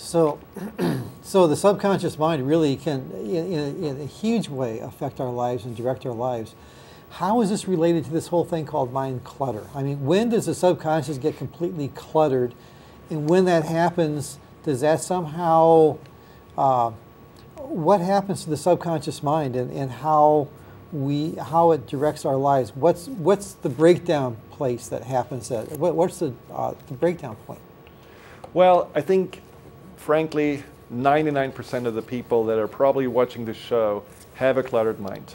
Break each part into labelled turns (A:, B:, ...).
A: So, so the subconscious mind really can, in a huge way, affect our lives and direct our lives. How is this related to this whole thing called mind clutter? I mean, when does the subconscious get completely cluttered? And when that happens, does that somehow, what happens to the subconscious mind and how it directs our lives? What's the breakdown place that happens at? What's the breakdown point?
B: Well, I think, frankly, 99% of the people that are probably watching this show have a cluttered mind.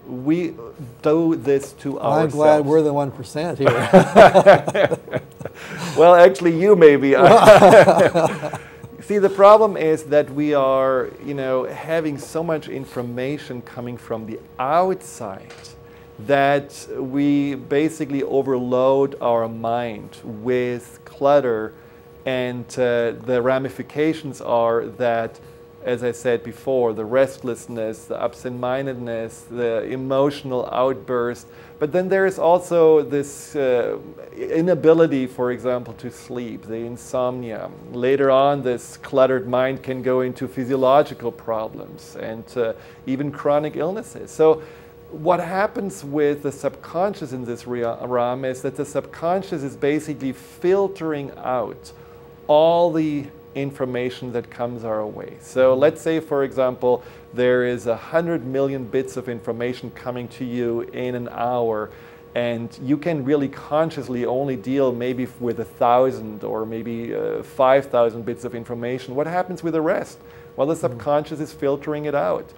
B: We do this to ourselves.
A: I'm glad we're the 1% here.
B: Well, actually, you may be. See, the problem is that we are, having so much information coming from the outside that we basically overload our mind with clutter, and the ramifications are that, as I said before, the restlessness, the absent-mindedness, the emotional outburst. But then there is also this inability, for example, to sleep, the insomnia. Later on, this cluttered mind can go into physiological problems and even chronic illnesses. So what happens with the subconscious in this realm is that the subconscious is basically filtering out all the information that comes our way. So let's say, for example, there is 100 million bits of information coming to you in an hour, and you can really consciously only deal maybe with 1,000 or maybe 5,000 bits of information. What happens with the rest? Well, the subconscious is filtering it out.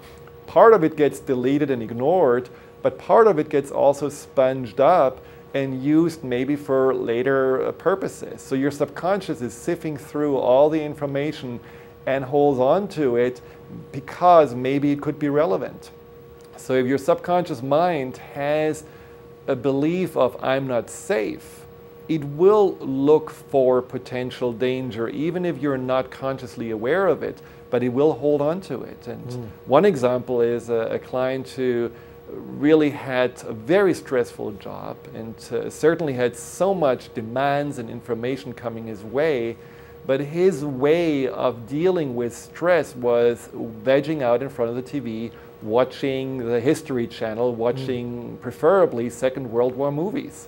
B: Part of it gets deleted and ignored, but part of it gets also sponged up and used maybe for later purposes. So your subconscious is sifting through all the information and holds on to it because maybe it could be relevant. So if your subconscious mind has a belief of I'm not safe, it will look for potential danger even if you're not consciously aware of it, but it will hold on to it. And one example is a client who really had a very stressful job and certainly had so much demands and information coming his way, but his way of dealing with stress was vegging out in front of the TV, watching the History Channel, watching preferably Second World War movies.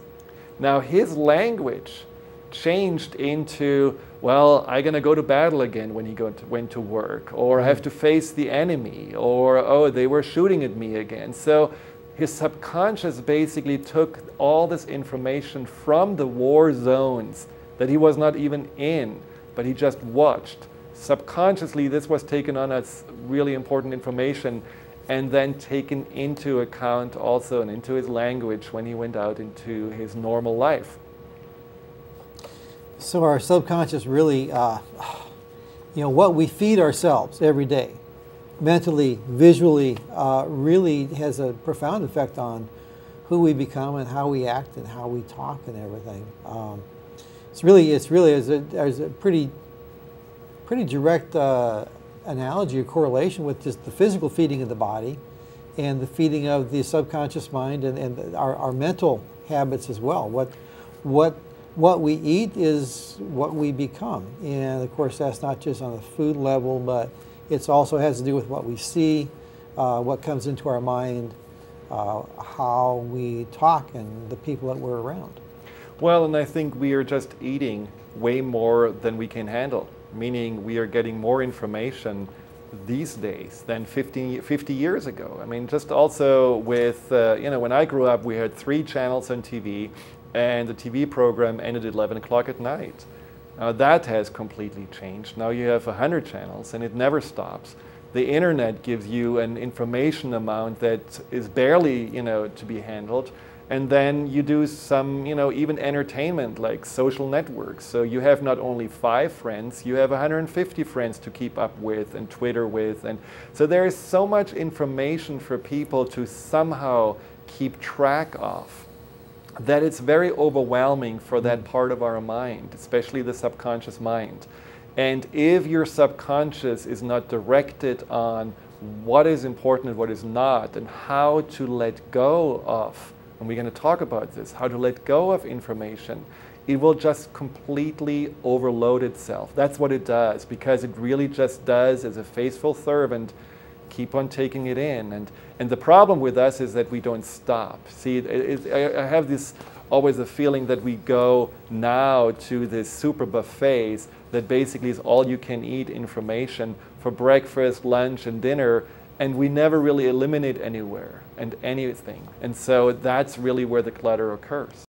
B: Now his language changed into, well, I'm going to go to battle again when he went to work, or I have to face the enemy, or, oh, they were shooting at me again. So his subconscious basically took all this information from the war zones that he was not even in, but he just watched. Subconsciously, this was taken on as really important information and then taken into account also and into his language when he went out into his normal life.
A: So our subconscious really, what we feed ourselves every day, mentally, visually, really has a profound effect on who we become and how we act and how we talk and everything. It's really there's a pretty direct analogy or correlation with just the physical feeding of the body and the feeding of the subconscious mind and our mental habits as well. What we eat is what we become. And of course, that's not just on the food level, but it also has to do with what we see, what comes into our mind, how we talk, and the people that we're around.
B: Well, and I think we are just eating way more than we can handle, meaning we are getting more information these days than 50 years ago. I mean, just also with, when I grew up, we had 3 channels on TV, and the TV program ended at 11 o'clock at night. That has completely changed. Now you have 100 channels and it never stops. The internet gives you an information amount that is barely, to be handled. And then you do some, even entertainment like social networks. So you have not only 5 friends, you have 150 friends to keep up with and Twitter with. And so there is so much information for people to somehow keep track of, that it's very overwhelming for that part of our mind, especially the subconscious mind. And if your subconscious is not directed on what is important and what is not, and how to let go of, and we're going to talk about this, how to let go of information, it will just completely overload itself. That's what it does, because it really just does, as a faithful servant, keep on taking it in. And the problem with us is that we don't stop. See, I have this always a feeling that we go now to this super buffets that basically is all you can eat information for breakfast, lunch, and dinner, and we never really eliminate anywhere and anything. And so that's really where the clutter occurs.